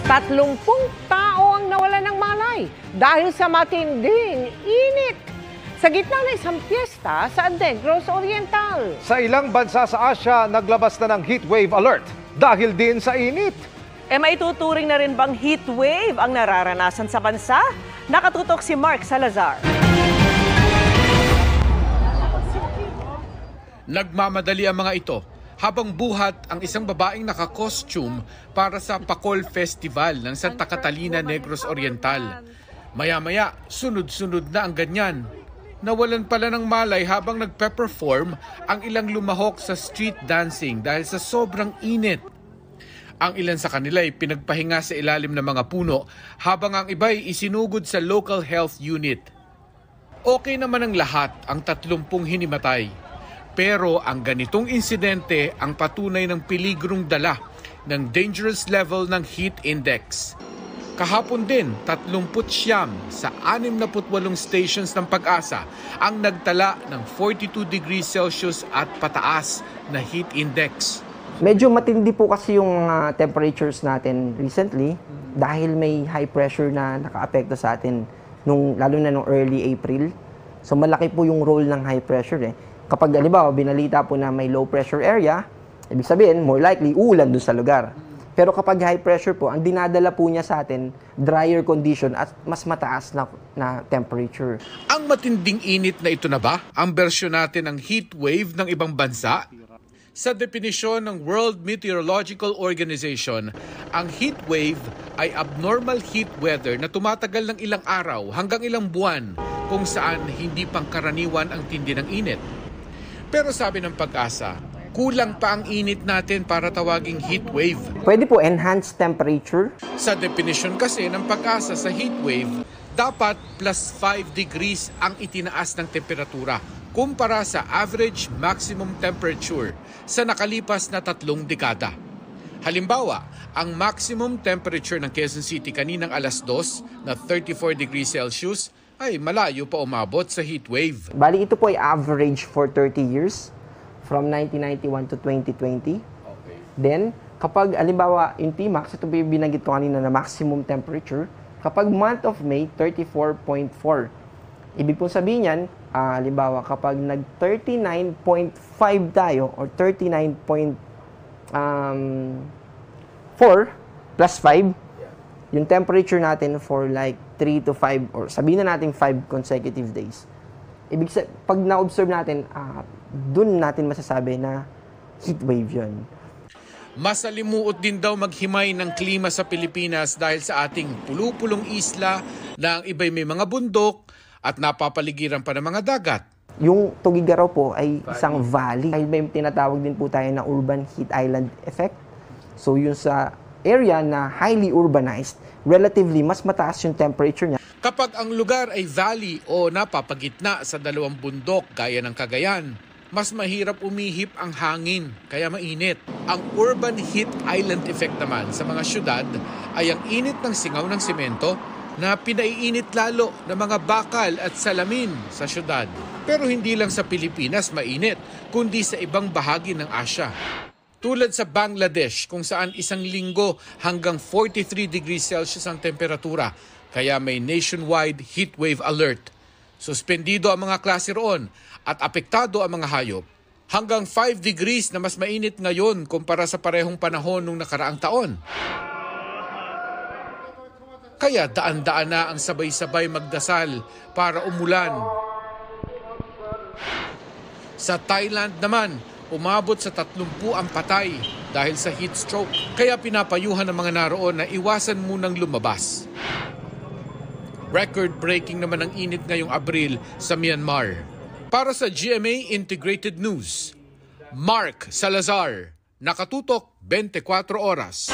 30 tao ang nawala ng malay dahil sa matinding init sa gitna ng isang piyesta sa Negros Oriental. Sa ilang bansa sa Asia, naglabas na ng heatwave alert dahil din sa init. Maituturing na rin bang heatwave ang nararanasan sa bansa? Nakatutok si Mark Salazar. Nagmamadali ang mga ito habang buhat ang isang babaeng naka-costume para sa Pacol Festival ng Santa Catalina, Negros Oriental. Maya-maya, sunod-sunod na ang ganyan. Nawalan pala ng malay habang nagpe-perform ang ilang lumahok sa street dancing dahil sa sobrang init. Ang ilan sa kanila ay pinagpahinga sa ilalim ng mga puno habang ang iba ay isinugod sa local health unit. Okay naman ang lahat, ang 30 hinimatay. Pero ang ganitong insidente ang patunay ng peligrong dala ng dangerous level ng heat index. Kahapon din, 39 sa 68 stations ng Pag-asa ang nagtala ng 42 degrees Celsius at pataas na heat index. Medyo matindi po kasi yung temperatures natin recently dahil may high pressure na naka-apekto sa atin lalo na nung early April. So malaki po yung role ng high pressure eh. Kapag halimbawa binalita po na may low pressure area, ibig sabihin more likely uulan dun sa lugar. Pero kapag high pressure po, ang dinadala po niya sa atin drier condition at mas mataas na temperature. Ang matinding init na ito na ba ang bersyon natin ng heat wave ng ibang bansa? Sa definisyon ng World Meteorological Organization, ang heat wave ay abnormal heat weather na tumatagal ng ilang araw hanggang ilang buwan kung saan hindi pangkaraniwan ang tindi ng init. Pero sabi ng Pag-asa, kulang pa ang init natin para tawaging heat wave. Pwede po enhanced temperature. Sa definition kasi ng Pag-asa sa heat wave, dapat plus 5 degrees ang itinaas ng temperatura kumpara sa average maximum temperature sa nakalipas na 3 dekada. Halimbawa, ang maximum temperature ng Quezon City kaninang alas 2 na 34 degrees Celsius ay malayo pa umabot sa heat wave. Bali ito po ay average for 30 years from 1991 to 2020. Okay. Then, kapag halimbawa yung Tmax, ito po yung binanggit ko kanina na maximum temperature, kapag month of May, 34.4. Ibig po sabihin yan, halimbawa kapag nag 39.5 tayo or 39.4 plus 5, yung temperature natin for like 3 to 5 or sabihin na natin 5 consecutive days. Ibig sabihin, pag na-observe natin, dun natin masasabi na heat wave yun. Masalimuot din daw maghimay ng klima sa Pilipinas dahil sa ating pulupulong isla na ang iba'y may mga bundok at napapaligiran pa ng mga dagat. Yung Tugigaraw po ay isang valley. Dahil may tinatawag din po tayo na urban heat island effect. So yun sa area na highly urbanized, relatively mas mataas yung temperature niya. Kapag ang lugar ay valley o napapagitna sa dalawang bundok gaya ng Cagayan, mas mahirap umihip ang hangin kaya mainit. Ang urban heat island effect naman sa mga syudad ay ang init ng singaw ng semento na pinaiinit lalo ng mga bakal at salamin sa syudad. Pero hindi lang sa Pilipinas mainit, kundi sa ibang bahagi ng Asia. Tulad sa Bangladesh kung saan isang linggo hanggang 43 degrees Celsius ang temperatura, kaya may nationwide heatwave alert. Suspendido ang mga klase roon at apektado ang mga hayop. Hanggang 5 degrees na mas mainit ngayon kumpara sa parehong panahon nung nakaraang taon. Kaya daan-daan na ang sabay-sabay magdasal para umulan. Sa Thailand naman, umabot sa 30 ang patay dahil sa heat stroke. Kaya pinapayuhan ng mga naroon na iwasan munang lumabas. Record-breaking naman ang init ngayong Abril sa Myanmar. Para sa GMA Integrated News, Mark Salazar, nakatutok 24 oras.